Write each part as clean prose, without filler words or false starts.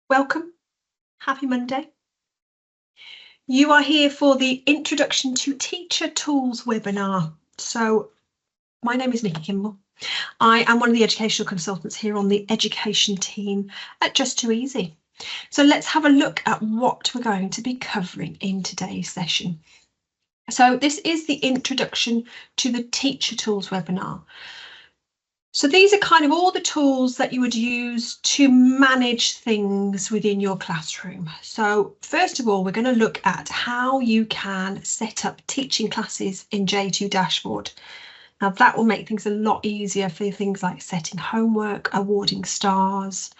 Welcome. Happy Monday. You are here for the Introduction to Teacher Tools webinar. So my name is Nikki Kimbell. I am one of the educational consultants here on the education team at Just2easy. So let's have a look at what we're going to be covering in today's session. So this is the Introduction to the Teacher Tools webinar. So these are kind of all the tools that you would use to manage things within your classroom. So first of all, we're going to look at how you can set up teaching classes in J2 Dashboard. Now that will make things a lot easier for things like setting homework, awarding stars,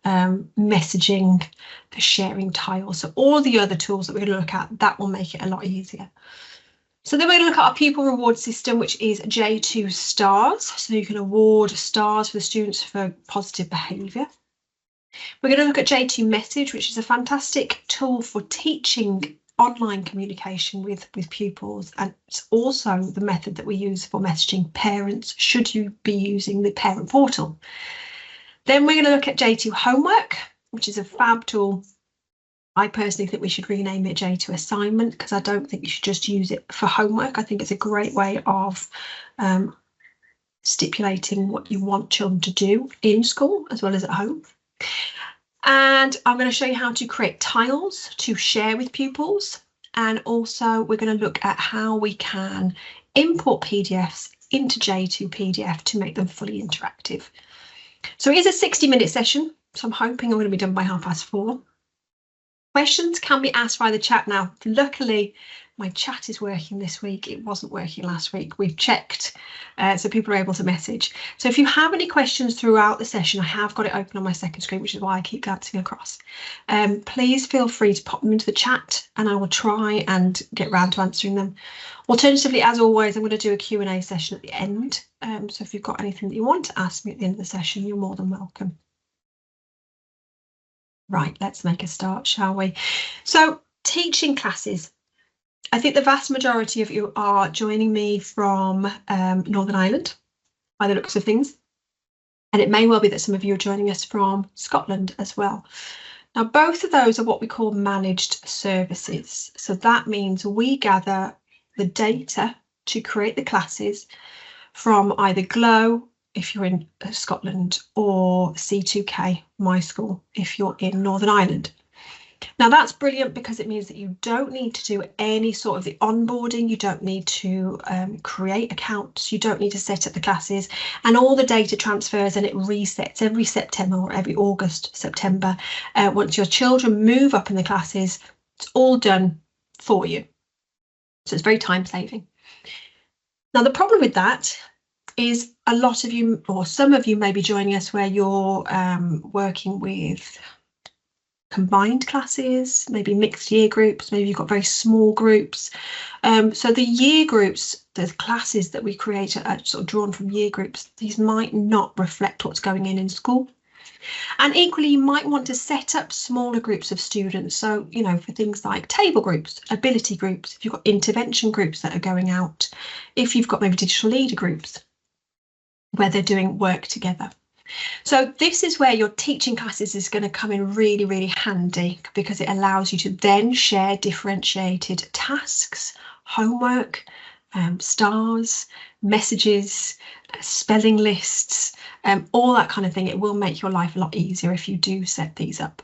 messaging, for sharing tiles. So all the other tools that we're going to look at, that will make it a lot easier. So then we're going to look at our pupil reward system, which is J2 stars. So you can award stars for the students for positive behaviour. We're going to look at J2 message, which is a fantastic tool for teaching online communication with pupils. And it's also the method that we use for messaging parents, should you be using the parent portal. Then we're going to look at J2 homework, which is a fab tool. I personally think we should rename it J2 assignment, because I don't think you should just use it for homework. I think it's a great way of stipulating what you want children to do in school as well as at home. And I'm going to show you how to create tiles to share with pupils. And also we're going to look at how we can import PDFs into J2 PDF to make them fully interactive. So it is a 60-minute session, so I'm hoping I'm going to be done by 4:30. Questions can be asked via the chat now. Luckily, my chat is working this week. It wasn't working last week. We've checked, so people are able to message. So if you have any questions throughout the session, I have got it open on my second screen, which is why I keep glancing across. Please feel free to pop them into the chat and I will try and get round to answering them. Alternatively, as always, I'm going to do a Q&A session at the end. So if you've got anything that you want to ask me at the end of the session, you're more than welcome. Right, let's make a start, shall we? So teaching classes. I think the vast majority of you are joining me from Northern Ireland, by the looks of things. And it may well be that some of you are joining us from Scotland as well. Now, both of those are what we call managed services. So that means we gather the data to create the classes from either Glow, if you're in Scotland, or C2K, my school, if you're in Northern Ireland. Now that's brilliant because it means that you don't need to do any sort of the onboarding, you don't need to create accounts, you don't need to set up the classes, and all the data transfers and it resets every September or every August, September. Once your children move up in the classes, it's all done for you. So it's very time saving. Now the problem with that is a lot of you, or some of you may be joining us where you're working with combined classes, maybe mixed year groups, maybe you've got very small groups. So the year groups, the classes that we create are sort of drawn from year groups. These might not reflect what's going in school. And equally, you might want to set up smaller groups of students. So, you know, for things like table groups, ability groups, if you've got intervention groups that are going out, if you've got maybe digital leader groups, where they're doing work together. So this is where your teaching classes is going to come in really, really handy, because it allows you to then share differentiated tasks, homework, stars, messages, spelling lists, all that kind of thing. It will make your life a lot easier if you do set these up.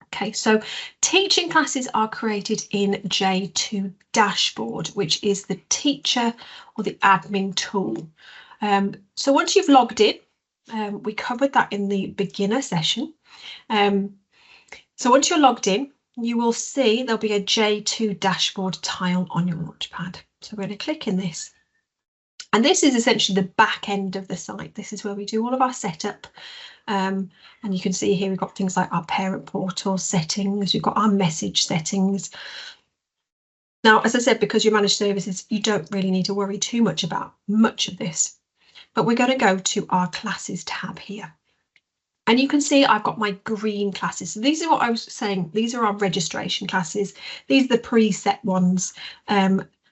Okay, so teaching classes are created in J2 Dashboard, which is the teacher or the admin tool. So once you've logged in, we covered that in the beginner session. So once you're logged in, you will see there'll be a J2 dashboard tile on your Launchpad. So we're going to click in this. And this is essentially the back end of the site. This is where we do all of our setup. And you can see here we've got things like our parent portal settings, we've got our message settings. Now, as I said, because you manage services, you don't really need to worry too much about much of this. But we're going to go to our classes tab here. And you can see I've got my green classes. So these are what I was saying. These are our registration classes. These are the preset ones.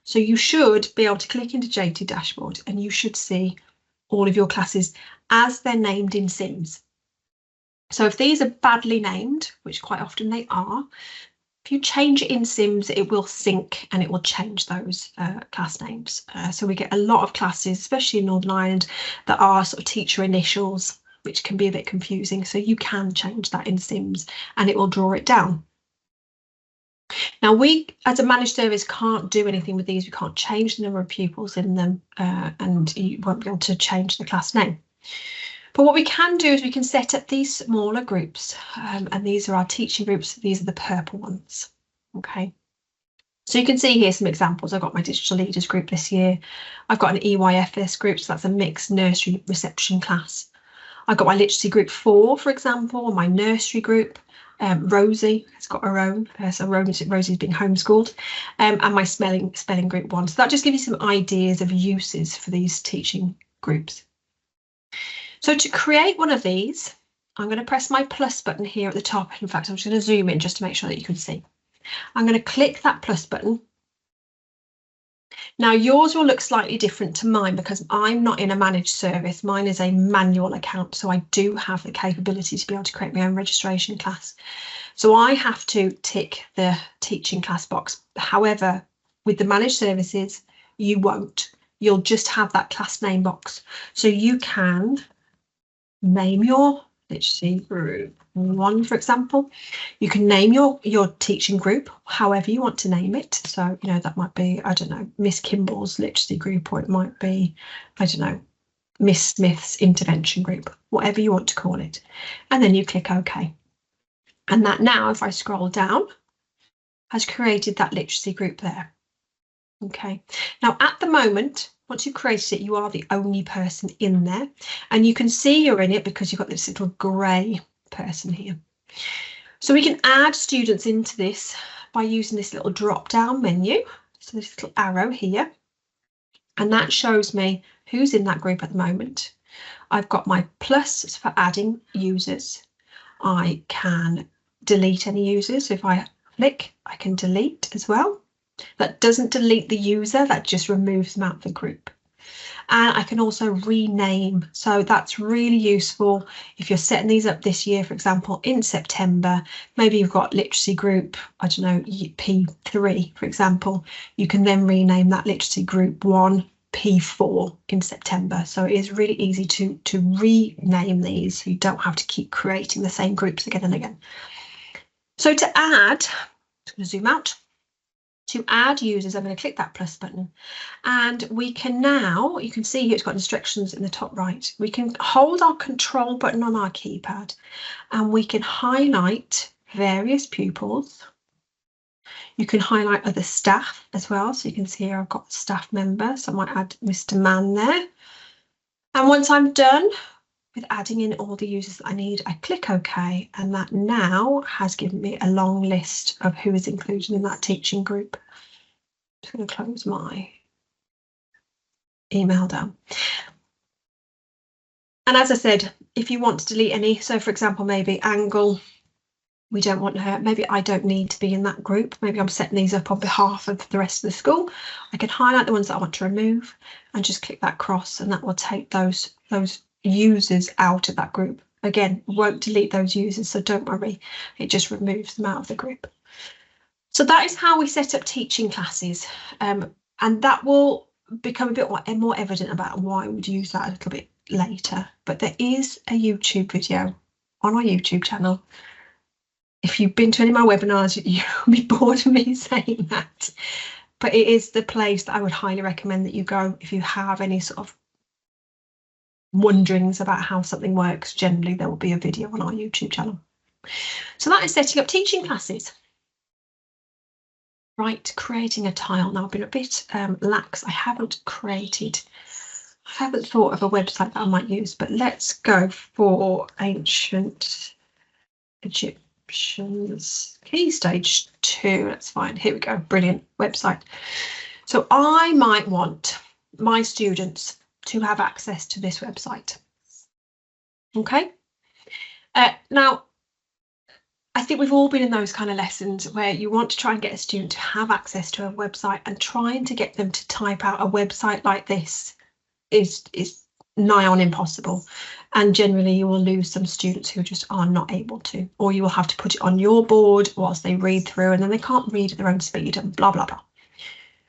So you should be able to click into J2 Dashboard and you should see all of your classes as they're named in Sims. So if these are badly named, which quite often they are, if you change it in Sims, it will sync and it will change those class names. So we get a lot of classes, especially in Northern Ireland, that are sort of teacher initials, which can be a bit confusing. So you can change that in Sims and it will draw it down. Now, we, as a managed service, can't do anything with these. We can't change the number of pupils in them, and you won't be able to change the class name. But what we can do is we can set up these smaller groups, and these are our teaching groups. These are the purple ones. Okay. So you can see here some examples. I've got my digital leaders group this year. I've got an EYFS group, so that's a mixed nursery reception class. I've got my literacy group 4, for example, my nursery group. Rosie has got her own, so Rosie's being homeschooled, and my spelling group 1. So that just gives you some ideas of uses for these teaching groups. So to create one of these, I'm going to press my plus button here at the top. In fact, I'm just going to zoom in just to make sure that you can see. I'm going to click that plus button. Now yours will look slightly different to mine because I'm not in a managed service. Mine is a manual account, so I do have the capability to be able to create my own registration class. So I have to tick the teaching class box. However, with the managed services, you won't. You'll just have that class name box. So you can name your literacy group 1, for example. You can name your teaching group however you want to name it. So, you know, that might be, I don't know, Miss Kimbell's literacy group, or it might be, I don't know, Miss Smith's intervention group, whatever you want to call it. And then you click OK. And that now, if I scroll down, has created that literacy group there. Okay, now at the moment, once you've created it, you are the only person in there, and you can see you're in it because you've got this little grey person here. So we can add students into this by using this little drop down menu. So this little arrow here, and that shows me who's in that group at the moment. I've got my plus for adding users. I can delete any users. So if I click, I can delete as well. That doesn't delete the user, that just removes them out of the group. And I can also rename. So that's really useful if you're setting these up this year, for example, in September. Maybe you've got literacy group, I don't know, P3, for example. You can then rename that literacy group 1 P4 in September. So it is really easy to rename these. So you don't have to keep creating the same groups again and again. So to add, I'm just going to zoom out. To add users, I'm going to click that plus button, and we can now, you can see here it's got instructions in the top right. We can hold our control button on our keypad and we can highlight various pupils. You can highlight other staff as well. So you can see here I've got staff member, so I might add Mr. Mann there. And once I'm done with adding in all the users that I need, I click OK, and that now has given me a long list of who is included in that teaching group. I'm just going to close my email down. And as I said, if you want to delete any, so for example, maybe Angle, we don't want her, maybe I don't need to be in that group, maybe I'm setting these up on behalf of the rest of the school, I can highlight the ones that I want to remove and just click that cross, and that will take those users out of that group. Again, won't delete those users, so don't worry, it just removes them out of the group. So that is how we set up teaching classes, and that will become a bit more evident about why we would use that a little bit later. But there is a YouTube video on our YouTube channel. If you've been to any of my webinars, you'll be bored of me saying that, but it is the place that I would highly recommend that you go if you have any sort of wonderings about how something works. Generally, there will be a video on our YouTube channel. So that is setting up teaching classes. Right, creating a tile. Now I've been a bit lax. I haven't thought of a website that I might use, but let's go for ancient Egyptians key stage 2. That's fine. Here we go. Brilliant website. So I might want my students to have access to this website. Okay. Now, I think we've all been in those kind of lessons where you want to try and get a student to have access to a website, and trying to get them to type out a website like this is nigh on impossible. And generally you will lose some students who just are not able to, or you will have to put it on your board whilst they read through, and then they can't read at their own speed and blah, blah, blah.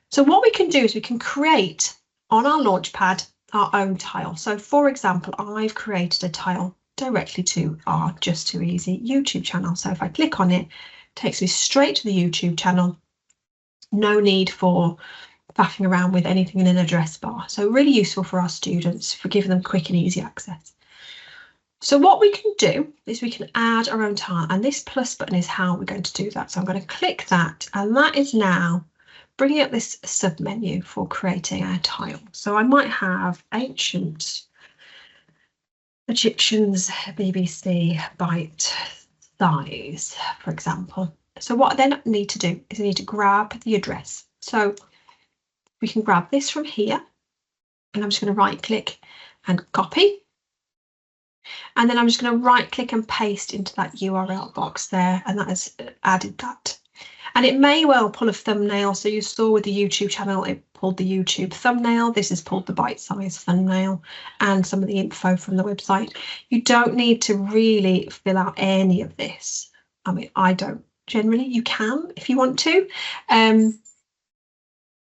So what we can do is we can create on our Launchpad our own tile. So for example, I've created a tile directly to our Just2easy YouTube channel. So if I click on it, it takes me straight to the YouTube channel. No need for faffing around with anything in an address bar. So really useful for our students for giving them quick and easy access. So what we can do is we can add our own tile, and this plus button is how we're going to do that. So I'm going to click that, and that is now bringing up this sub menu for creating a tile. So I might have ancient Egyptians BBC bite size, for example. So what I then need to do is I need to grab the address. So we can grab this from here, and I'm just going to right click and copy. And then I'm just going to right click and paste into that URL box there, and that has added that. And it may well pull a thumbnail. So you saw with the YouTube channel, it pulled the YouTube thumbnail. This has pulled the bite-sized thumbnail and some of the info from the website. You don't need to really fill out any of this. I mean, I don't generally. You can if you want to.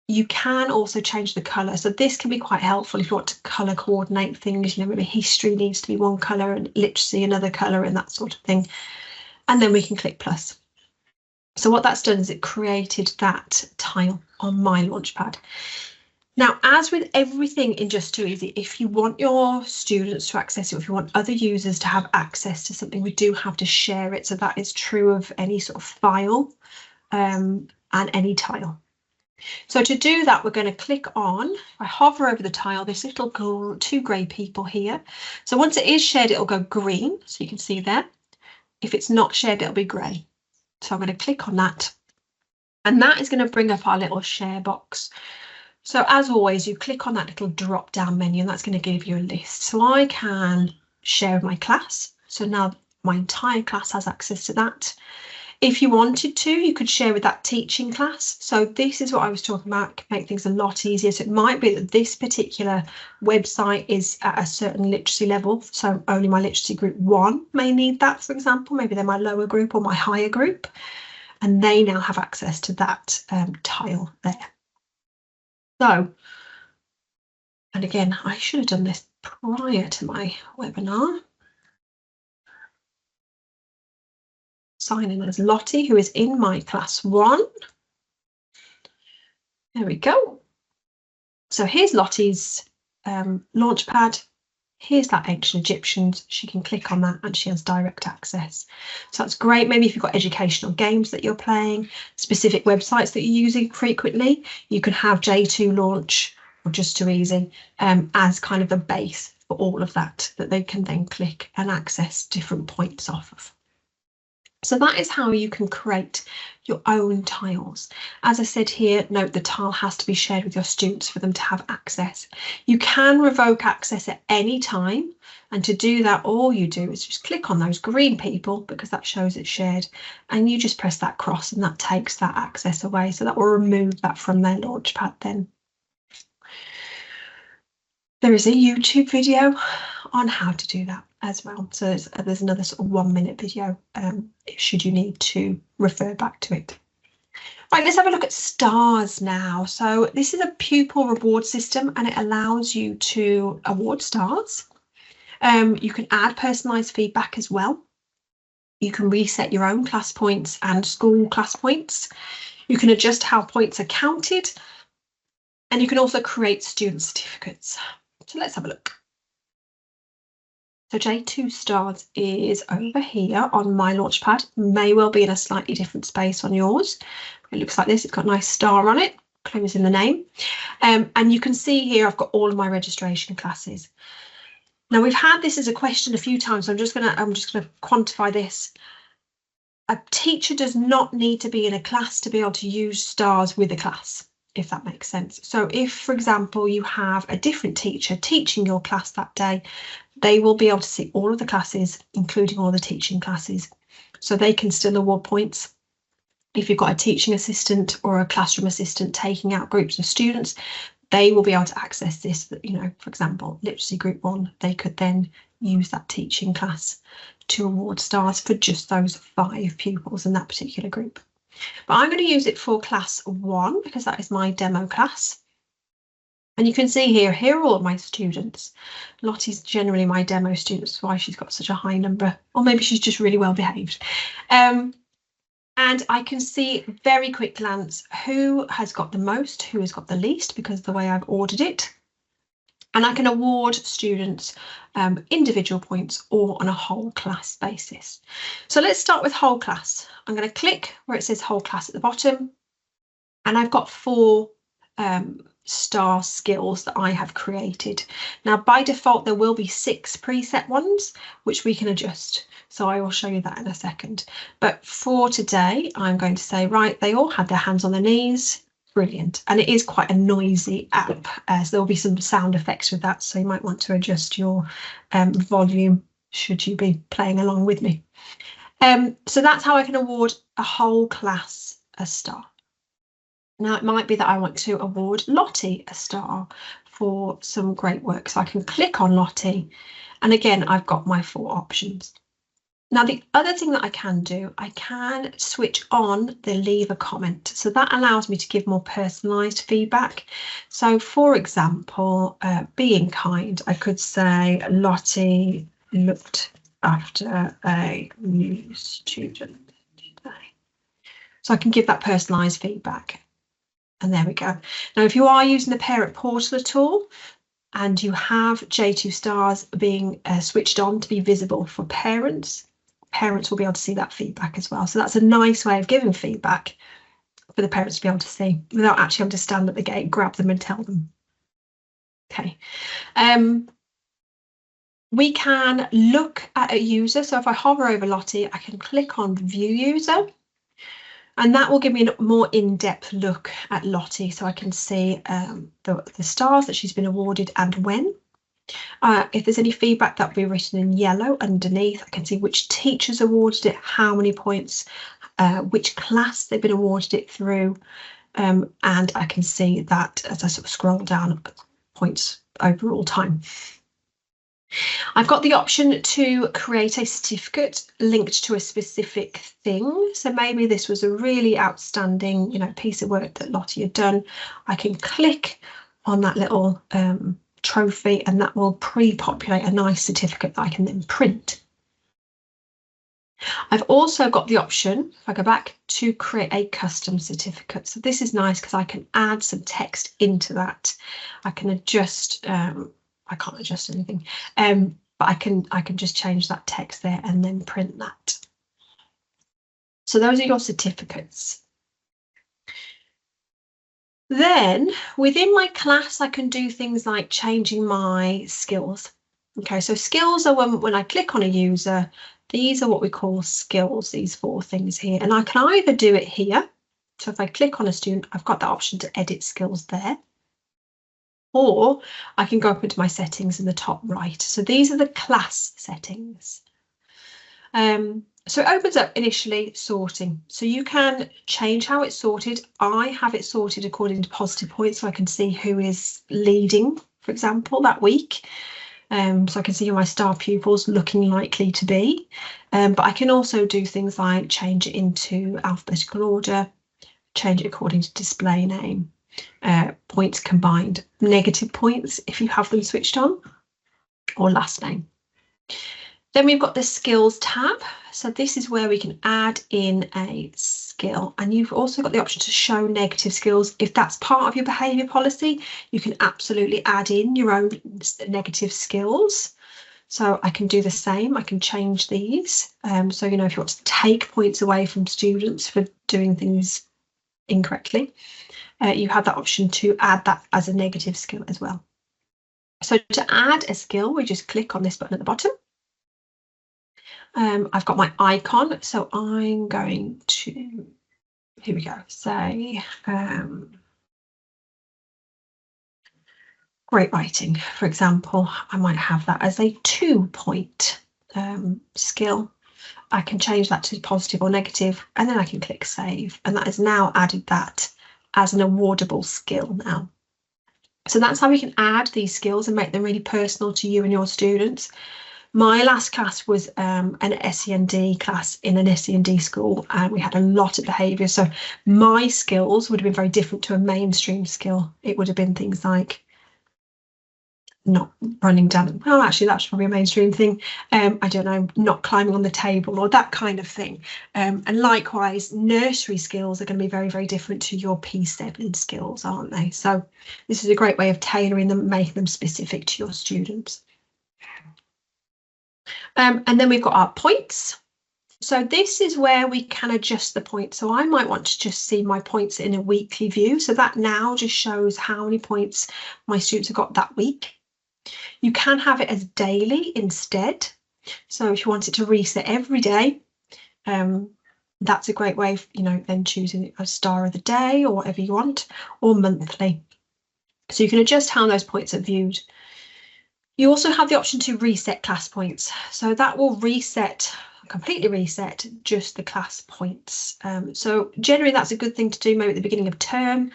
You can also change the colour. So this can be quite helpful if you want to colour coordinate things. You know, maybe history needs to be one colour and literacy another colour and that sort of thing. And then we can click plus. So what that's done is it created that tile on my Launchpad. Now, as with everything in Just2easy, if you want your students to access it, if you want other users to have access to something, we do have to share it. So that is true of any sort of file and any tile. So to do that, we're going to click on, if I hover over the tile, this little two grey people here. So once it is shared, it'll go green. So you can see there. If it's not shared, it'll be grey. So I'm going to click on that. And that is going to bring up our little share box. So as always, you click on that little drop down menu, and that's going to give you a list. So I can share with my class. So now my entire class has access to that. If you wanted to, you could share with that teaching class. So this is what I was talking about, it can make things a lot easier. So it might be that this particular website is at a certain literacy level. So only my literacy group 1 may need that, for example. Maybe they're my lower group or my higher group. And they now have access to that tile there. So, and again, I should have done this prior to my webinar. Sign in as Lottie, who is in my class 1. There we go. So here's Lottie's Launchpad. Here's that ancient Egyptians. She can click on that and she has direct access. So that's great. Maybe if you've got educational games that you're playing, specific websites that you're using frequently, you can have J2 Launch or Just2easy as kind of a base for all of that they can then click and access different points off of. So that is how you can create your own tiles. As I said here, note the tile has to be shared with your students for them to have access. You can revoke access at any time, and to do that, all you do is just click on those green people because that shows it's shared, and you just press that cross and that takes that access away. So that will remove that from their Launchpad then. There is a YouTube video on how to do that as well. So there's another sort of 1-minute video should you need to refer back to it. Right, let's have a look at stars now. So this is a pupil reward system and it allows you to award stars. You can add personalised feedback as well. You can reset your own class points and school class points. You can adjust how points are counted. And you can also create student certificates. So let's have a look. So J2 stars is over here on my Launchpad. May well be in a slightly different space on yours. It looks like this. It's got a nice star on it, close in the name. And you can see here I've got all of my registration classes. Now we've had this as a question a few times. So I'm just gonna quantify this. A teacher does not need to be in a class to be able to use stars with a class, if that makes sense. So if, for example, you have a different teacher teaching your class that day, they will be able to see all of the classes, including all the teaching classes. So they can still award points. If you've got a teaching assistant or a classroom assistant taking out groups of students, they will be able to access this, you know, for example, literacy group 1, they could then use that teaching class to award stars for just those 5 pupils in that particular group. But I'm going to use it for class 1 because that is my demo class. And you can see here are all of my students. Lottie's generally my demo student, that's why she's got such a high number, or maybe she's just really well behaved. And I can see very quick glance who has got the most, who has got the least, because of the way I've ordered it. And I can award students individual points or on a whole class basis. So let's start with whole class. I'm going to click where it says whole class at the bottom. And I've got 4 star skills that I have created. Now, by default, there will be 6 preset ones, which we can adjust. So I will show you that in a second. But for today, I'm going to say, right, they all had their hands on their knees. Brilliant. And it is quite a noisy app, so there will be some sound effects with that. So you might want to adjust your volume should you be playing along with me. So that's how I can award a whole class a star. Now, it might be that I want to award Lottie a star for some great work. So I can click on Lottie. And again, I've got my 4 options. Now, the other thing that I can do, I can switch on the leave a comment. So that allows me to give more personalised feedback. So, for example, being kind, I could say Lottie looked after a new student today. So I can give that personalised feedback. And there we go. Now, if you are using the parent portal at all, and you have J2 stars being switched on to be visible for parents, parents will be able to see that feedback as well. So that's a nice way of giving feedback for the parents to be able to see without actually having to stand at the gate, grab them and tell them. Okay. We can look at a user. So if I hover over Lottie, I can click on view user. And that will give me a more in-depth look at Lottie, so I can see the stars that she's been awarded and when. If there's any feedback, that will be written in yellow underneath. I can see which teachers awarded it, how many points, which class they've been awarded it through, and I can see that as I sort of scroll down, points overall time. I've got the option to create a certificate linked to a specific thing. So maybe this was a really outstanding, you know, piece of work that Lottie had done. I can click on that little trophy and that will pre-populate a nice certificate that I can then print. I've also got the option, if I go back, to create a custom certificate. So this is nice because I can add some text into that. I can adjust, I can't adjust anything, but I can just change that text there and then print that. So those are your certificates. Then within my class, I can do things like changing my skills. Okay, so skills are when I click on a user, these are what we call skills, these 4 things here. And I can either do it here. So if I click on a student, I've got the option to edit skills there. Or I can go up into my settings in the top right. So these are the class settings. So it opens up initially sorting. So you can change how it's sorted. I have it sorted according to positive points, so I can see who is leading, for example, that week. So I can see who my star pupils looking likely to be. But I can also do things like change it into alphabetical order, change it according to display name, points combined, negative points if you have them switched on, or last name. Then we've got the skills tab. So this is where we can add in a skill, and you've also got the option to show negative skills. If that's part of your behaviour policy, you can absolutely add in your own negative skills. So I can do the same. I can change these. So, you know, if you want to take points away from students for doing things incorrectly, you have that option to add that as a negative skill as well. So to add a skill, we just click on this button at the bottom. I've got my icon, so I'm going to, here we go, say great writing, for example. I might have that as a 2-point skill. I can change that to positive or negative, and then I can click save, and that has now added that as an awardable skill now. So that's how we can add these skills and make them really personal to you and your students. My last class was an SEND class in an SEND school, and we had a lot of behaviour. So my skills would have been very different to a mainstream skill. It would have been things like not running down. Well, actually, that's probably a mainstream thing. I don't know, not climbing on the table or that kind of thing. And likewise, nursery skills are going to be very, very different to your P7 skills, aren't they? So this is a great way of tailoring them, making them specific to your students. And then we've got our points. So this is where we can adjust the points. So I might want to just see my points in a weekly view. So that now just shows how many points my students have got that week. You can have it as daily instead. So if you want it to reset every day, that's a great way of, then choosing a star of the day or whatever you want, or monthly. So you can adjust how those points are viewed. You also have the option to reset class points. So that will completely reset just the class points. So generally that's a good thing to do maybe at the beginning of term,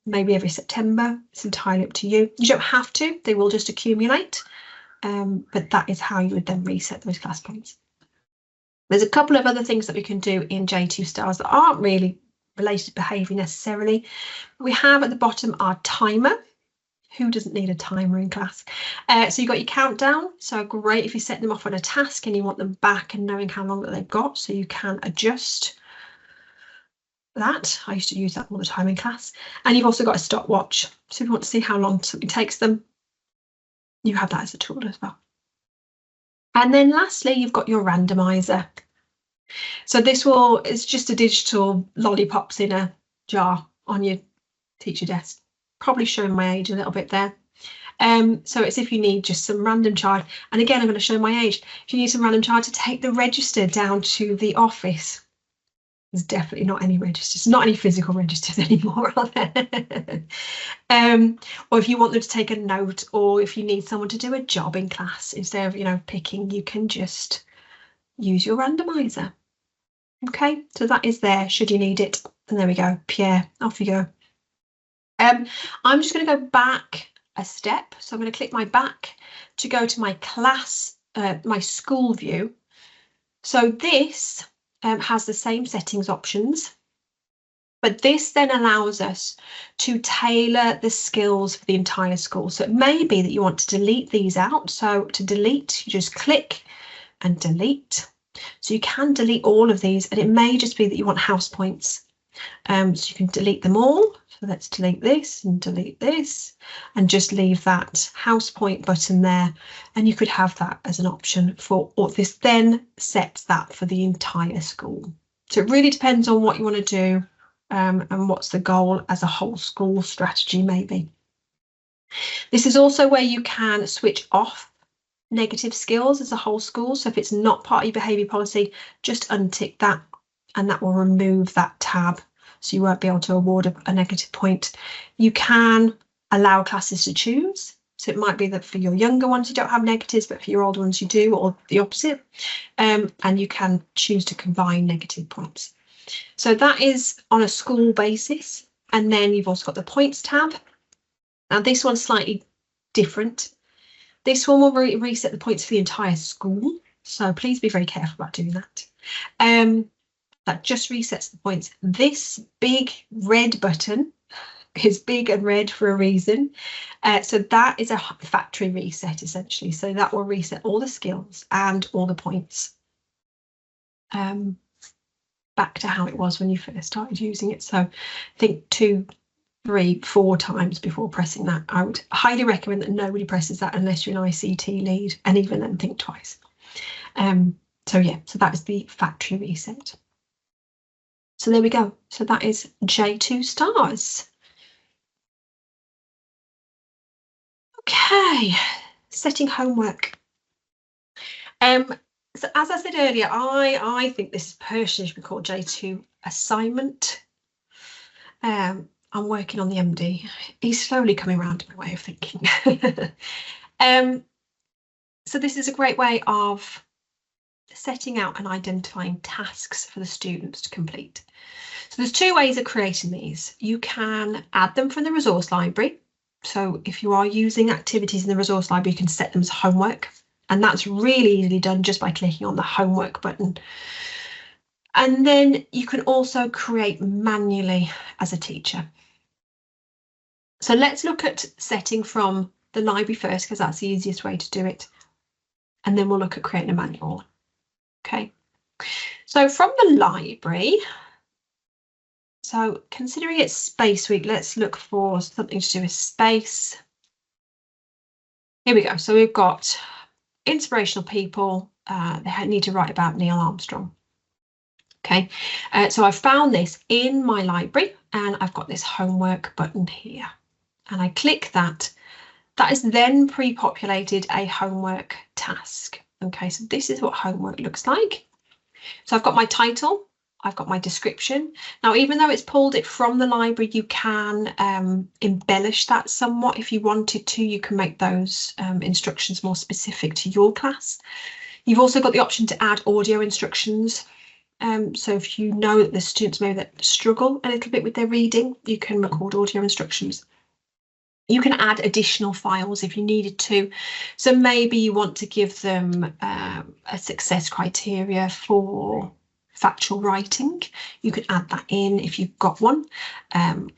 maybe every September. It's entirely up to you. You don't have to, they will just accumulate, but that is how you would then reset those class points. There's a couple of other things that we can do in J2 stars that aren't really related to behaviour necessarily. We have at the bottom our timer. Who doesn't need a timer in class? So you've got your countdown. So great if you set them off on a task and you want them back and knowing how long that they've got, so you can adjust that. I used to use that all the time in class. And you've also got a stopwatch. So if you want to see how long something takes them, you have that as a tool as well. And then lastly, you've got your randomizer. So it's just a digital lollipops in a jar on your teacher desk. Probably showing my age a little bit there. So it's if you need just some random child, and again I'm going to show my age. If you need some random child to take the register down to the office, there's definitely not any registers, not any physical registers anymore, are there? Or if you want them to take a note, or if you need someone to do a job in class instead of picking, you can just use your randomizer. Okay, so that is there should you need it. And there we go, Pierre, off you go. I'm just going to go back a step. So I'm going to click my back to go to my class, my school view. So this has the same settings options, but this then allows us to tailor the skills for the entire school. So it may be that you want to delete these out. So to delete, you just click and delete. So you can delete all of these, and it may just be that you want house points. So you can delete them all. So let's delete this and just leave that house point button there. And you could have that as an option for, or this then sets that for the entire school. So it really depends on what you want to do and what's the goal as a whole school strategy maybe. This is also where you can switch off negative skills as a whole school. So if it's not part of your behaviour policy, just untick that and that will remove that tab. So you won't be able to award a negative point. You can allow classes to choose. So it might be that for your younger ones, you don't have negatives, but for your older ones, you do, or the opposite. And you can choose to combine negative points. So that is on a school basis. And then you've also got the points tab. Now this one's slightly different. This one will reset the points for the entire school. So please be very careful about doing that. That just resets the points. This big red button is big and red for a reason. So that is a factory reset essentially. So that will reset all the skills and all the points back to how it was when you first started using it. So I think 2, 3, 4 times before pressing that. I would highly recommend that nobody presses that unless you're an ICT lead, and even then think twice. So yeah, so that is the factory reset. So there we go. So that is J2 stars. Okay, setting homework. So as I said earlier, I think this personally should be called J2 assignment. I'm working on the MD. He's slowly coming around to my way of thinking. So this is a great way of setting out and identifying tasks for the students to complete. So there's 2 ways of creating these. You can add them from the resource library. So if you are using activities in the resource library, you can set them as homework. And that's really easily done just by clicking on the homework button. And then you can also create manually as a teacher. So let's look at setting from the library first, because that's the easiest way to do it. And then we'll look at creating a manual. Okay. So from the library, so considering it's Space Week, let's look for something to do with space. Here we go. So we've got inspirational people. They need to write about Neil Armstrong. Okay, so I found this in my library and I've got this homework button here. And I click that. That is then pre-populated a homework task. Okay, so this is what homework looks like. So I've got my title, I've got my description. Now, even though it's pulled it from the library, you can embellish that somewhat if you wanted to. You can make those instructions more specific to your class. You've also got the option to add audio instructions. So if you know that the students maybe that struggle a little bit with their reading, you can record audio instructions. You can add additional files if you needed to. So maybe you want to give them a success criteria for factual writing. You could add that in if you've got one,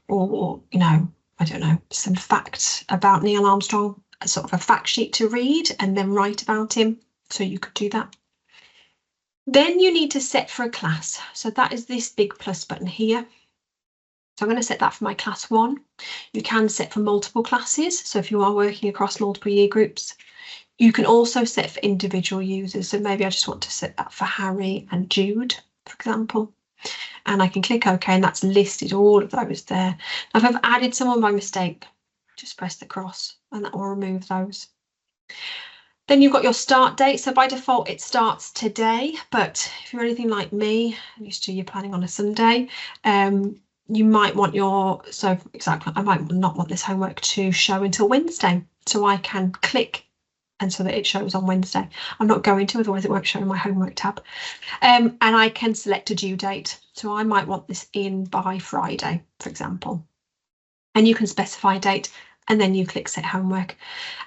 or, you know, I don't know, some facts about Neil Armstrong, a sort of a fact sheet to read and then write about him. So you could do that. Then you need to set for a class. So that is this big plus button here. So I'm going to set that for my class 1. You can set for multiple classes. So if you are working across multiple year groups, you can also set for individual users. So maybe I just want to set that for Harry and Jude, for example. And I can click OK, and that's listed all of those there. Now, if I've added someone by mistake, just press the cross and that will remove those. Then you've got your start date. So by default, it starts today. But if you're anything like me, used to you're planning on a Sunday, you might want your, so exactly, I might not want this homework to show until Wednesday. So I can click and so that it shows on Wednesday. I'm not going to, otherwise it won't show in my homework tab. And I can select a due date. So I might want this in by Friday, for example. And you can specify a date and then you click set homework.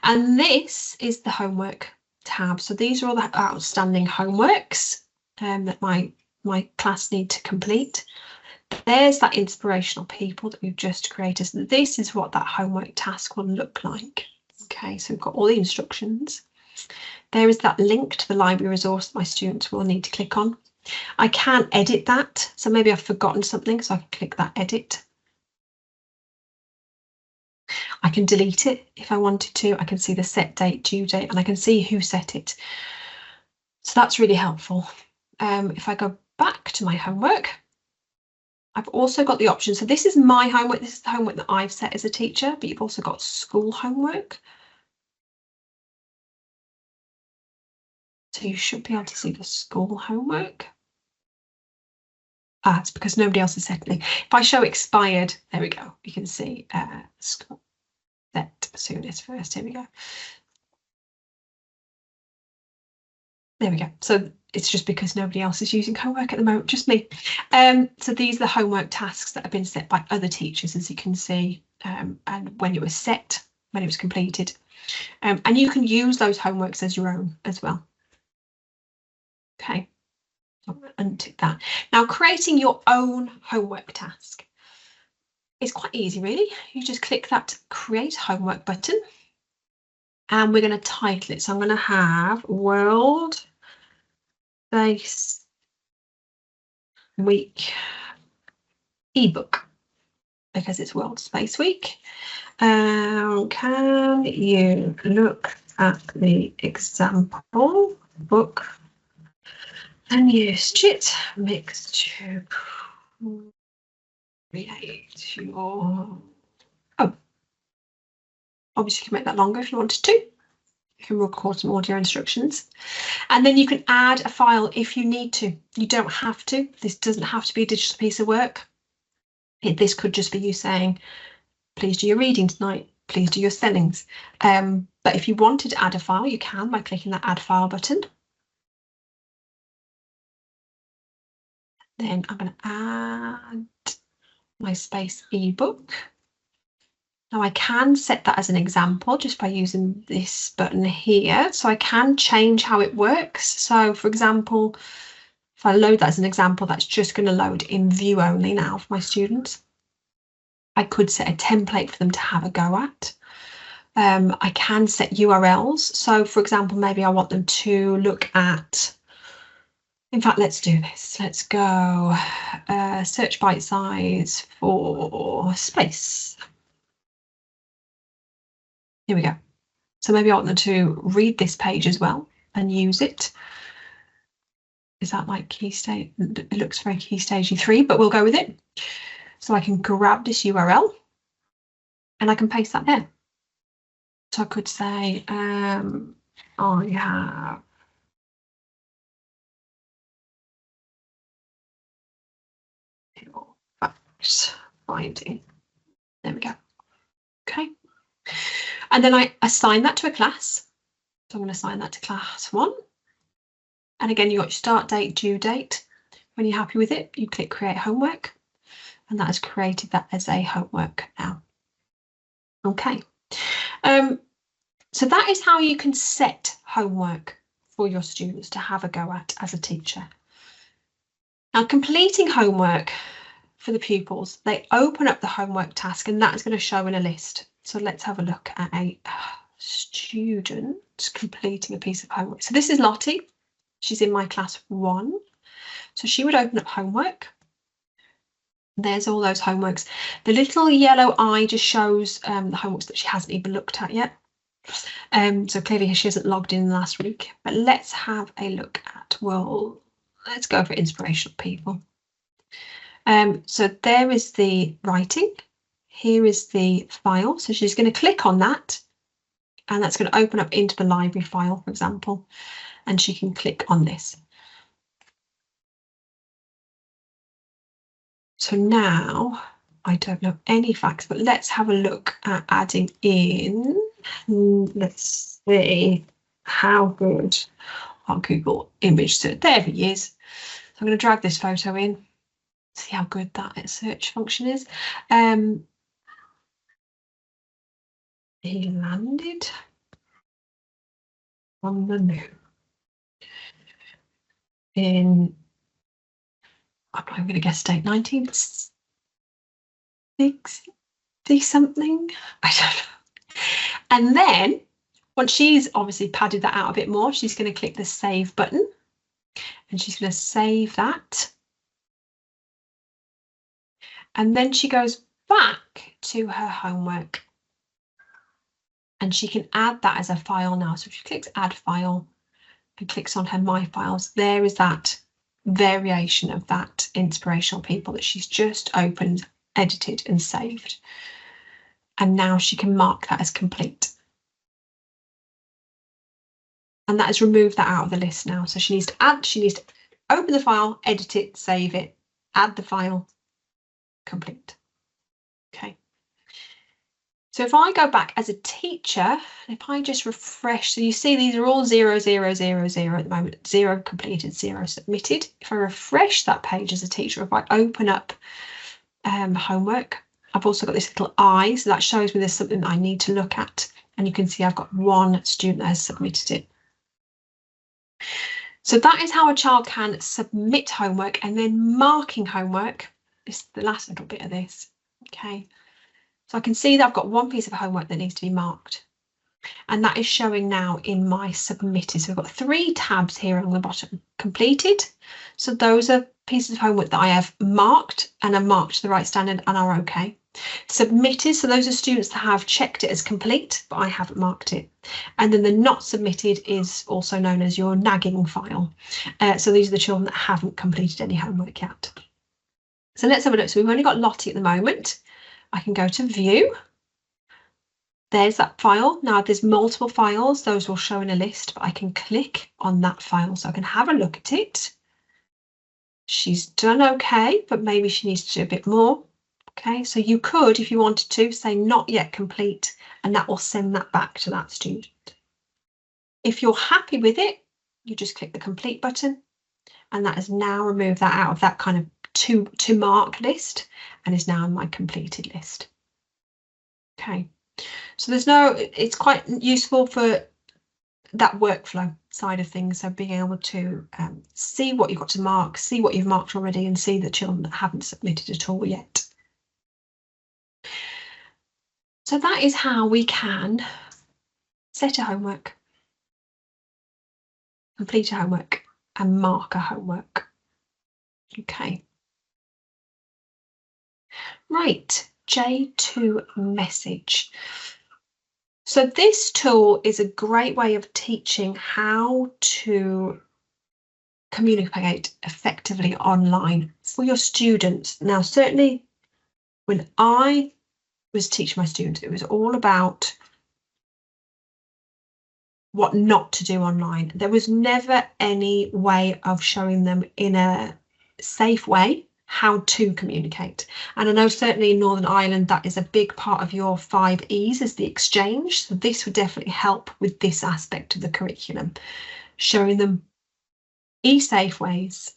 And this is the homework tab. So these are all the outstanding homeworks that my class need to complete. There's that inspirational people that we've just created. So this is what that homework task will look like. Okay, so we've got all the instructions. There is that link to the library resource that my students will need to click on. I can edit that. So maybe I've forgotten something, so I can click that edit. I can delete it if I wanted to. I can see the set date, due date, and I can see who set it. So that's really helpful. If I go back to my homework, I've also got the option. So this is my homework. This is the homework that I've set as a teacher, but you've also got school homework. So you should be able to see the school homework. It's because nobody else has set anything. If I show expired, there we go. You can see school set soonest first. Here we go. There we go. So it's just because nobody else is using homework at the moment, just me. So these are the homework tasks that have been set by other teachers, as you can see, and when it was set, when it was completed. And you can use those homeworks as your own as well. Okay, so untick that. Now, creating your own homework task is quite easy, really. You just click that create homework button and we're going to title it. So I'm going to have World Space Week ebook because it's World Space Week. Can you look at the example book and use JIT mix to create your... Oh, obviously you can make that longer if you wanted to. You can record some audio instructions and then you can add a file if you need to. You don't have to. This doesn't have to be a digital piece of work. This could just be you saying, please do your reading tonight, please do your spellings. But if you wanted to add a file, you can by clicking that add file button. Then I'm going to add my space ebook. Now I can set that as an example just by using this button here. So I can change how it works. So for example, if I load that as an example, that's just going to load in view only now for my students. I could set a template for them to have a go at. I can set URLs. So for example, maybe I want them to look at, in fact, let's do this. Let's go search bite size for space. Here we go. So maybe I want them to read this page as well and use it. Is that like key stage? It looks very key stagey 3, but we'll go with it. So I can grab this URL and I can paste that there. So I could say, I have facts finding. There we go. Okay. And then I assign that to a class. So I'm going to assign that to class 1. And again, you got your start date, due date. When you're happy with it, you click create homework. And that has created that as a homework now. Okay. So that is how you can set homework for your students to have a go at as a teacher. Now, completing homework for the pupils, they open up the homework task and that is going to show in a list. So let's have a look at a student completing a piece of homework. So this is Lottie. She's in my class 1. So she would open up homework. There's all those homeworks. The little yellow eye just shows the homeworks that she hasn't even looked at yet. So clearly she hasn't logged in last week. But let's have a look at, well, let's go for inspirational people. So there is the writing. Here is the file. So she's going to click on that. And that's going to open up into the library file, for example. And she can click on this. So now I don't know any facts, but let's have a look at adding in. Let's see how good our Google image search. There he is. So I'm going to drag this photo in. See how good that search function is. He landed on the moon in, I'm not going to guess date, 1960 something. I don't know. And then once she's obviously padded that out a bit more, she's going to click the save button and she's going to save that. And then she goes back to her homework and she can add that as a file now. So if she clicks add file and clicks on her my files, there is that variation of that inspirational people that she's just opened, edited and saved. And now she can mark that as complete. And that has removed that out of the list now. So she needs to open the file, edit it, save it, add the file, complete. Okay. So if I go back as a teacher, if I just refresh, so you see these are all 0, 0, 0, 0 at the moment, 0 completed, 0 submitted. If I refresh that page as a teacher, if I open up homework, I've also got this little eye, so that shows me there's something that I need to look at. And you can see I've got 1 student that has submitted it. So that is how a child can submit homework, and then marking homework is the last little bit of this. Okay, so I can see that I've got 1 piece of homework that needs to be marked, and that is showing now in my submitted. So we've got 3 tabs here on the bottom. Completed, so those are pieces of homework that I have marked and are marked to the right standard and are okay. Submitted, so those are students that have checked it as complete, but I haven't marked it. And then the not submitted is also known as your nagging file. So these are the children that haven't completed any homework yet. So let's have a look. So we've only got Lottie at the moment. I can go to view. There's that file. Now there's multiple files. Those will show in a list, but I can click on that file so I can have a look at it. She's done okay, but maybe she needs to do a bit more. Okay, so you could, if you wanted to, say not yet complete, and that will send that back to that student. If you're happy with it, you just click the complete button, and that has now removed that out of that kind of to mark list and is now in my completed list. Okay, So it's quite useful for that workflow side of things. So being able to see what you've got to mark, see what you've marked already, and see the children that haven't submitted at all yet. So that is how we can set a homework, complete a homework, and mark a homework. Okay. Right, J2 message. So this tool is a great way of teaching how to communicate effectively online for your students. Now, certainly when I was teaching my students, it was all about what not to do online. There was never any way of showing them in a safe way how to communicate. And I know certainly in Northern Ireland, that is a big part of your 5 E's is the exchange. So this would definitely help with this aspect of the curriculum, showing them safe ways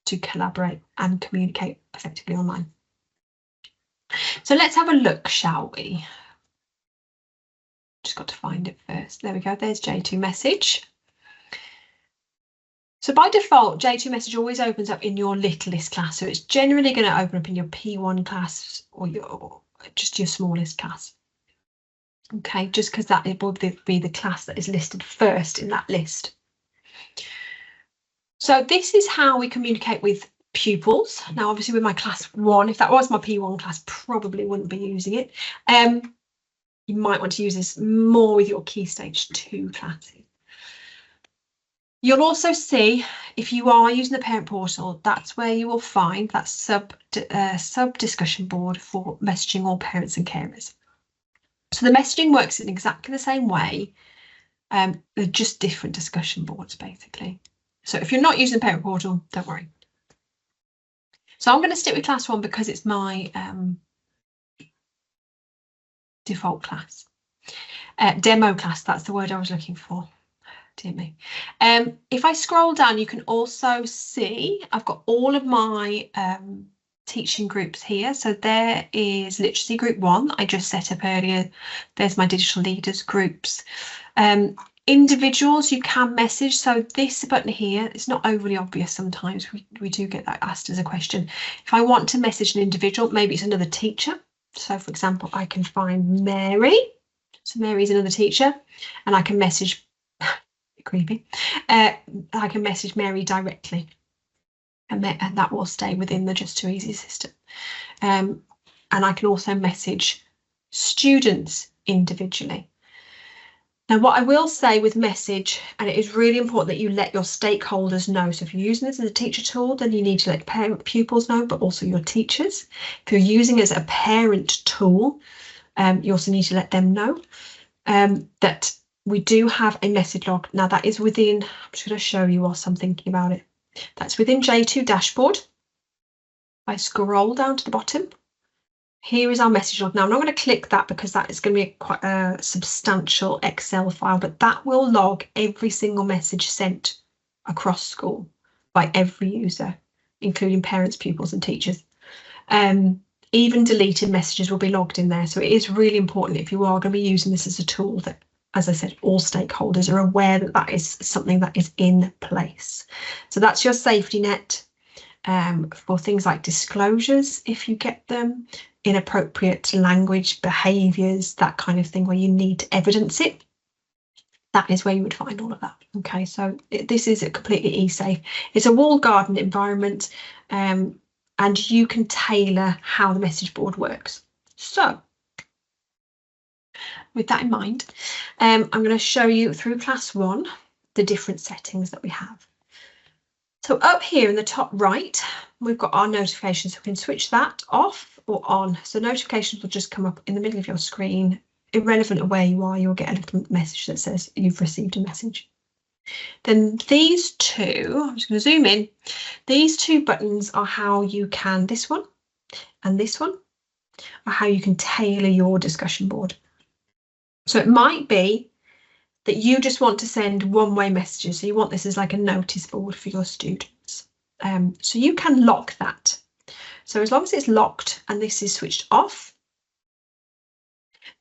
to collaborate and communicate effectively online. So let's have a look, shall we? Just got to find it first. There we go. There's J2 message. So by default, J2 message always opens up in your littlest class. So it's generally going to open up in your P1 class or just your smallest class. Okay, just because that will be the class that is listed first in that list. So this is how we communicate with pupils. Now, obviously with my class 1, if that was my P1 class, probably wouldn't be using it. You might want to use this more with your Key Stage 2 classes. You'll also see, if you are using the parent portal, that's where you will find that sub discussion board for messaging all parents and carers. So the messaging works in exactly the same way. They're just different discussion boards, basically. So if you're not using the parent portal, don't worry. So I'm going to stick with class 1 because it's my default class. Demo class, that's the word I was looking for. Dear me. If I scroll down, you can also see I've got all of my teaching groups here. So there is literacy group 1 I just set up earlier. There's my digital leaders groups. Individuals you can message. So this button here, it's not overly obvious sometimes. We do get that asked as a question. If I want to message an individual, maybe it's another teacher. So for example, I can find Mary. So Mary's another teacher, and I can message creepy. I can message Mary directly, and that will stay within the Just2easy system. And I can also message students individually. Now, what I will say with message, and it is really important that you let your stakeholders know. So if you're using this as a teacher tool, then you need to let parent pupils know, but also your teachers. If you're using it as a parent tool, you also need to let them know that we do have a message log. Now that is within, I'm just going to show you whilst I'm thinking about it. That's within J2 dashboard. I scroll down to the bottom. Here is our message log. Now I'm not going to click that because that is going to be quite a substantial Excel file, but that will log every single message sent across school by every user, including parents, pupils and teachers. Even deleted messages will be logged in there. So it is really important if you are going to be using this as a tool that, as I said, all stakeholders are aware that that is something that is in place. So that's your safety net for things like disclosures, if you get them, inappropriate language, behaviours, that kind of thing where you need to evidence it. That is where you would find all of that. Okay, so this is a completely e-safe. It's a walled garden environment, and you can tailor how the message board works. So with that in mind, I'm going to show you through class 1 the different settings that we have. So up here in the top right, we've got our notifications. So we can switch that off or on. So notifications will just come up in the middle of your screen. Irrelevant of where you are, you'll get a little message that says you've received a message. Then these two, I'm just going to zoom in. These 2 buttons are how you can, this one and this one, are how you can tailor your discussion board. So it might be that you just want to send one-way messages. So you want this as like a notice board for your students. So you can lock that. So as long as it's locked and this is switched off,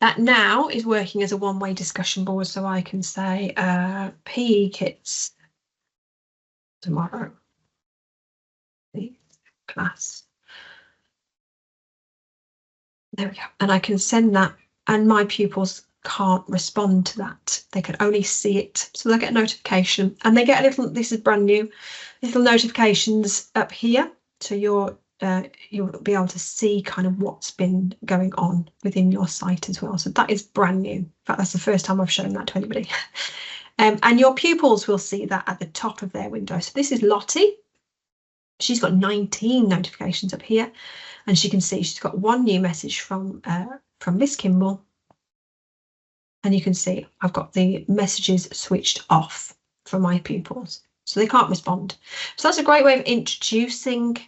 That now is working as a one-way discussion board, so I can say PE kits tomorrow, class. There we go. And I can send that, and my pupils can't respond to that. They can only see it. So they'll get a notification, and they get a little, this is brand new, little notifications up here. So you'll be able to see kind of what's been going on within your site as well. So that is brand new. In fact, that's the first time I've shown that to anybody. And your pupils will see that at the top of their window. So this is Lottie. She's got 19 notifications up here, and she can see she's got one new message from Miss Kimbell, and you can see I've got the messages switched off for my pupils, so they can't respond. So that's a great way of introducing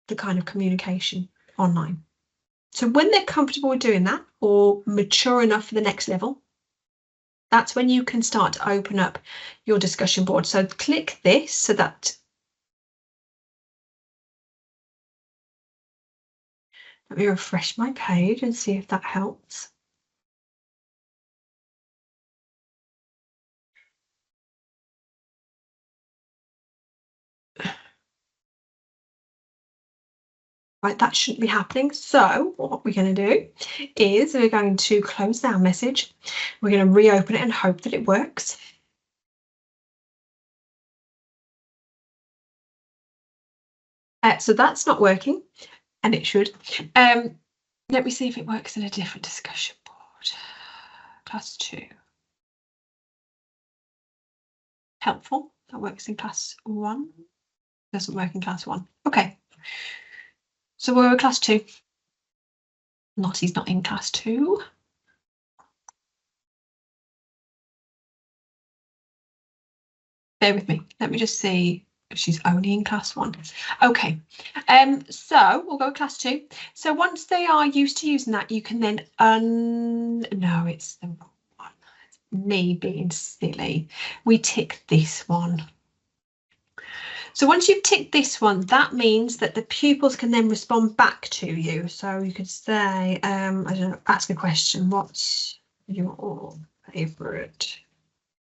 the kind of communication online. So when they're comfortable with doing that, or mature enough for the next level, that's when you can start to open up your discussion board. So click this so that let me refresh my page and see if that helps. Right, that shouldn't be happening. So what we're going to do is we're going to close our message. We're going to reopen it and hope that it works. So that's not working, and it should. Let me see if it works in a different discussion board. Class 2. Helpful. That works in class 1. Doesn't work in class 1. Okay. So we're in class 2. Lottie's not in class 2. Bear with me. Let me just see if she's only in class 1. Okay. So we'll go class 2. So once they are used to using that, you can then no, it's the wrong one. It's me being silly. We tick this one. So once you've ticked this one, that means that the pupils can then respond back to you. So you could say, I don't know, ask a question. What's your favourite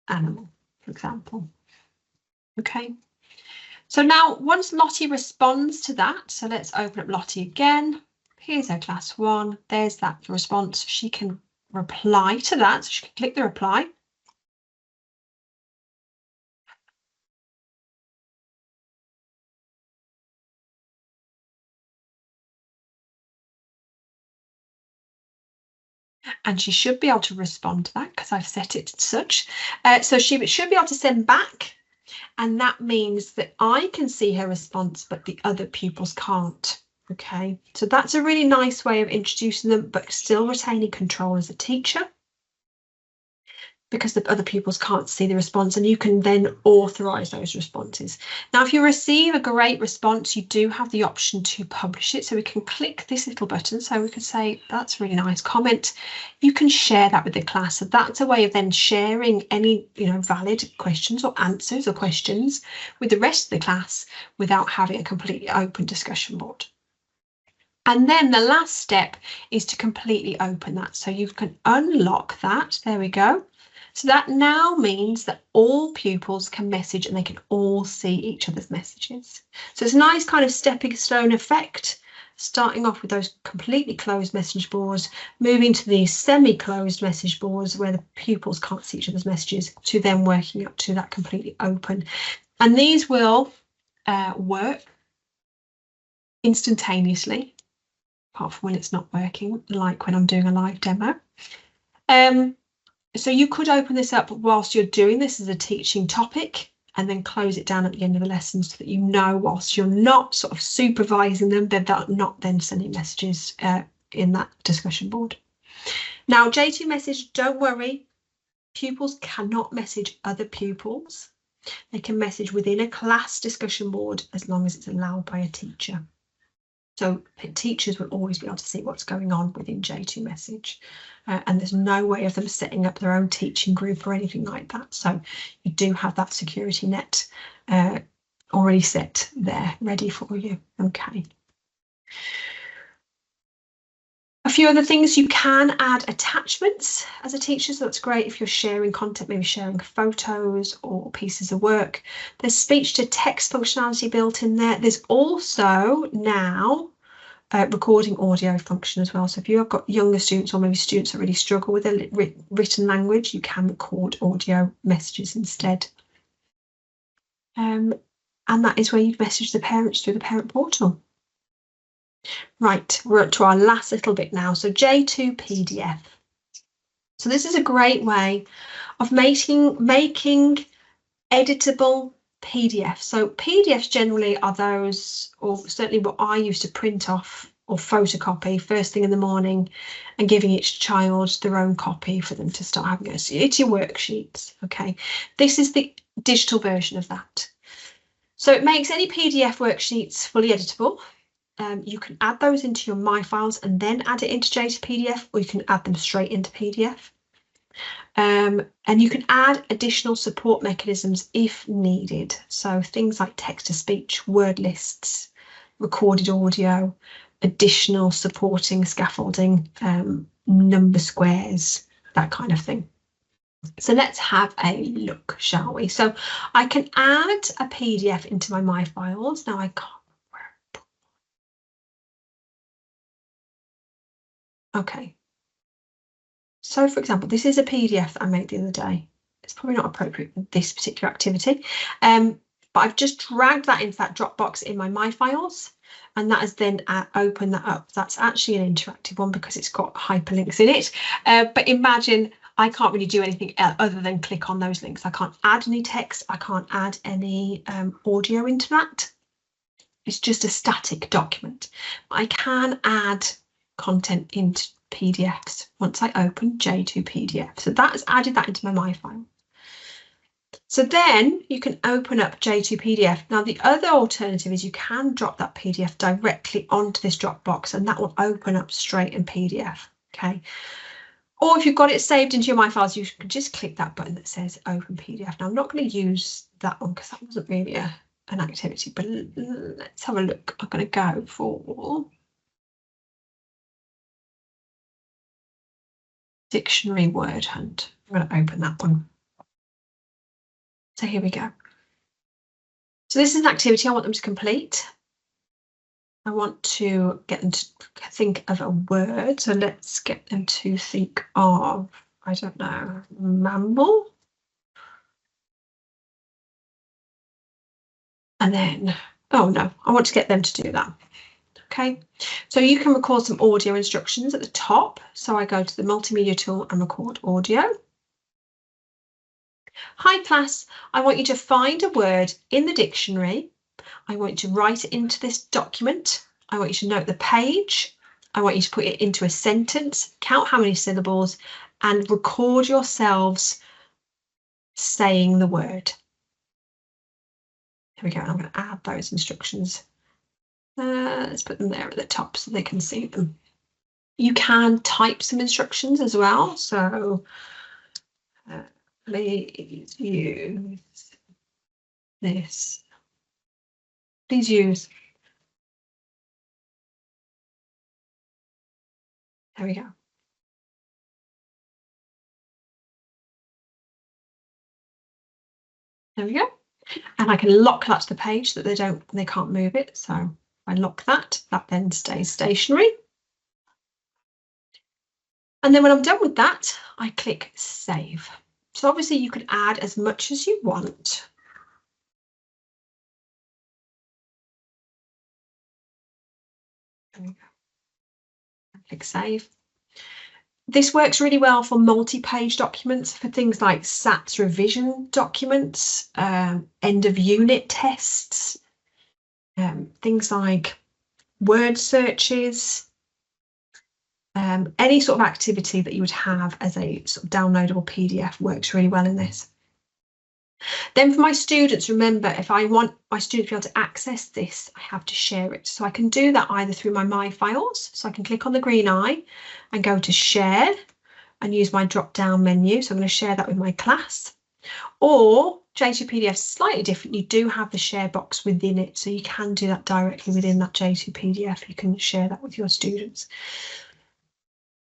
animal, for example? Okay. So now once Lottie responds to that, so let's open up Lottie again. Here's her class 1. There's that response. She can reply to that. So she can click the reply. And she should be able to respond to that because I've set it as such. So she should be able to send back, and that means that I can see her response, but the other pupils can't. Okay, so that's a really nice way of introducing them, but still retaining control as a teacher, because the other pupils can't see the response, and you can then authorize those responses. Now, if you receive a great response, you do have the option to publish it. So we can click this little button. So we can say, that's a really nice comment. You can share that with the class. So that's a way of then sharing any, valid questions or answers or questions with the rest of the class without having a completely open discussion board. And then the last step is to completely open that. So you can unlock that. There we go. So that now means that all pupils can message and they can all see each other's messages. So it's a nice kind of stepping stone effect, starting off with those completely closed message boards, moving to these semi-closed message boards where the pupils can't see each other's messages, to then working up to that completely open. And these will work instantaneously, apart from when it's not working, like when I'm doing a live demo. So you could open this up whilst you're doing this as a teaching topic and then close it down at the end of the lesson so that whilst you're not sort of supervising them, they're not then sending messages in that discussion board. Now, J2 message, don't worry, pupils cannot message other pupils. They can message within a class discussion board as long as it's allowed by a teacher. So teachers will always be able to see what's going on within J2 message. And there's no way of them setting up their own teaching group or anything like that. So you do have that security net already set there, ready for you. Okay. A few other things, you can add attachments as a teacher, so that's great if you're sharing content, maybe sharing photos or pieces of work. There's speech to text functionality built in there. There's also now recording audio function as well. So if you have got younger students or maybe students that really struggle with a written language, you can record audio messages instead. And that is where you'd message the parents through the parent portal. Right, we're up to our last little bit now. So J2 PDF. So this is a great way of making editable PDFs. So PDFs generally are those, or certainly what I used to print off or photocopy first thing in the morning and giving each child their own copy for them to start having it. So it's your worksheets, okay? This is the digital version of that. So it makes any PDF worksheets fully editable. You can add those into your My Files and then add it into J2 PDF, or you can add them straight into PDF. And you can add additional support mechanisms if needed. So things like text-to-speech, word lists, recorded audio, additional supporting scaffolding, number squares, that kind of thing. So let's have a look, shall we? So I can add a PDF into my My Files. Now I can't. Okay. So for example, this is a PDF that I made the other day. It's probably not appropriate for this particular activity, but I've just dragged that into that Dropbox in my Files, and that has then opened that up. That's actually an interactive one because it's got hyperlinks in it. But imagine I can't really do anything other than click on those links. I can't add any text. I can't add any audio into that. It's just a static document. I can add content into PDFs once I open J2 PDF. So that's added that into my file. So then you can open up J2 PDF. Now the other alternative is you can drop that PDF directly onto this Dropbox and that will open up straight in PDF. Okay. Or if you've got it saved into your My Files, you can just click that button that says Open PDF. Now I'm not going to use that one because that wasn't really an activity, but let's have a look. I'm going to go for Dictionary Word Hunt. I'm going to open that one. So here we go. So this is an activity I want them to complete. I want to get them to think of a word. So let's get them to think of, I don't know, mammal. And then, oh no, I want to get them to do that. Okay, so you can record some audio instructions at the top. So I go to the multimedia tool and record audio. Hi class, I want you to find a word in the dictionary. I want you to write it into this document. I want you to note the page. I want you to put it into a sentence, count how many syllables, and record yourselves saying the word. Here we go, and I'm going to add those instructions. Let's put them there at the top so they can see them. You can type some instructions as well. So please use this. Please use. There we go. There we go. And I can lock that to the page so that they can't move it. So I lock that then stays stationary. And then when I'm done with that, I click save. So obviously you can add as much as you want. There we go. Click save. This works really well for multi-page documents, for things like SATs revision documents, end of unit tests, things like word searches, any sort of activity that you would have as a sort of downloadable PDF works really well in this. Then for my students, remember, if I want my students to be able to access this, I have to share it. So I can do that either through my Files. So I can click on the green eye and go to share and use my drop down menu. So I'm going to share that with my class. Or J2 PDF is slightly different. You do have the share box within it. So you can do that directly within that J2 PDF. You can share that with your students.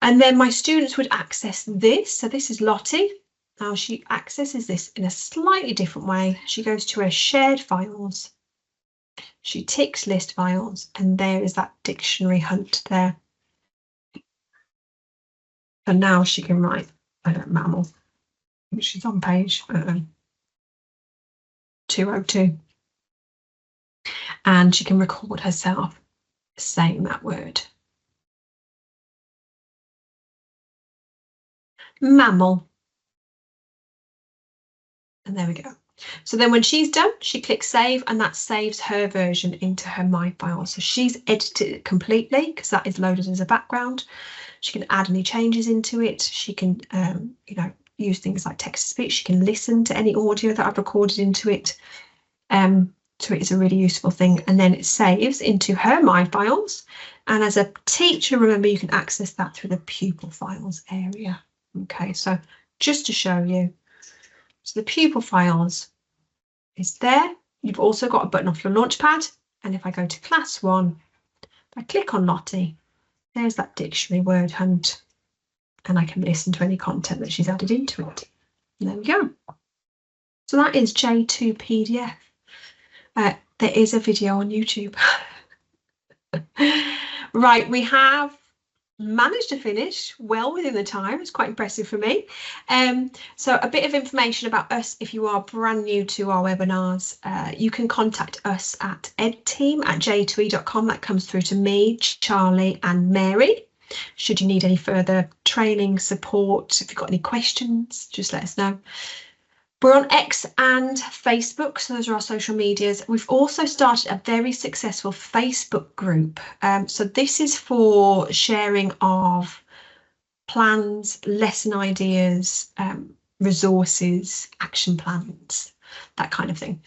And then my students would access this. So this is Lottie. Now she accesses this in a slightly different way. She goes to her shared files. She ticks list files, and there is that dictionary hunt there. And now she can write mammal. She's on page 202. And she can record herself saying that word. Mammal. And there we go. So then when she's done, she clicks save, and that saves her version into her My File. So she's edited it completely because that is loaded as a background. She can add any changes into it. She can, you know, use things like text to speech. She can listen to any audio that I've recorded into it. So it is a really useful thing. And then it saves into her My Files. And as a teacher, remember, you can access that through the pupil files area. Okay, so just to show you. So the pupil files is there. You've also got a button off your Launchpad. And if I go to class 1, if I click on Lottie, there's that dictionary word hunt. And I can listen to any content that she's added into it. And there we go. So that is J2 PDF. There is a video on YouTube. Right, we have managed to finish well within the time. It's quite impressive for me. So a bit of information about us if you are brand new to our webinars. You can contact us at edteam@j2e.com. That comes through to me, Charlie and Mary. Should you need any further training, support, if you've got any questions, just let us know. We're on X and Facebook, so those are our social medias. We've also started a very successful Facebook group. So this is for sharing of plans, lesson ideas, resources, action plans, that kind of thing.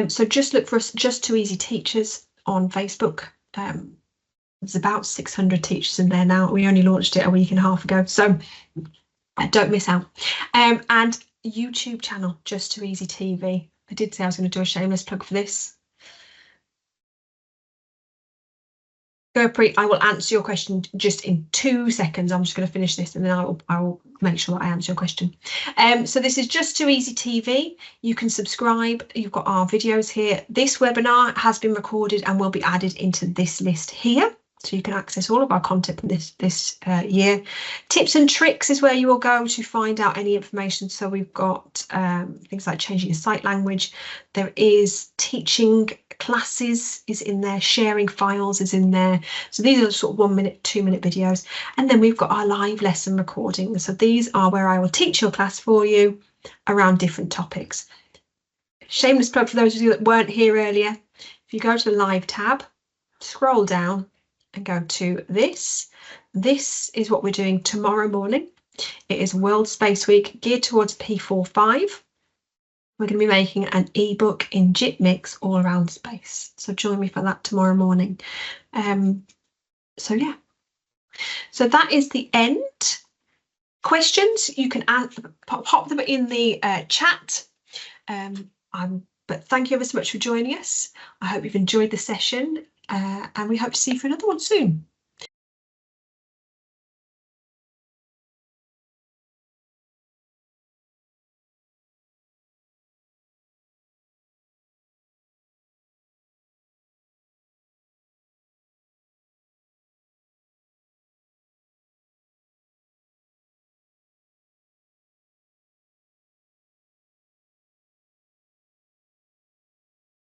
So just look for us, Just2easy Teachers on Facebook. There's about 600 teachers in there now. We only launched it a week and a half ago, so don't miss out. And YouTube channel, Just2easy TV. I did say I was going to do a shameless plug for this. Gurpreet, I will answer your question just in 2 seconds. I'm just going to finish this and then I will make sure that I answer your question. So this is Just2easy TV. You can subscribe. You've got our videos here. This webinar has been recorded and will be added into this list here. So you can access all of our content from this year. Tips and tricks is where you will go to find out any information. So we've got things like changing your site language. There is teaching classes is in there. Sharing files is in there. So these are sort of 1 minute, 2 minute videos. And then we've got our live lesson recordings. So these are where I will teach your class for you around different topics. Shameless plug for those of you that weren't here earlier. If you go to the live tab, scroll down, and go to this. This is what we're doing tomorrow morning. It is World Space Week geared towards P45. We're going to be making an ebook in JIT mix all around space. So join me for that tomorrow morning. So yeah. So that is the end. Questions, you can pop them in the chat. But thank you ever so much for joining us. I hope you've enjoyed the session. And we hope to see you for another one soon.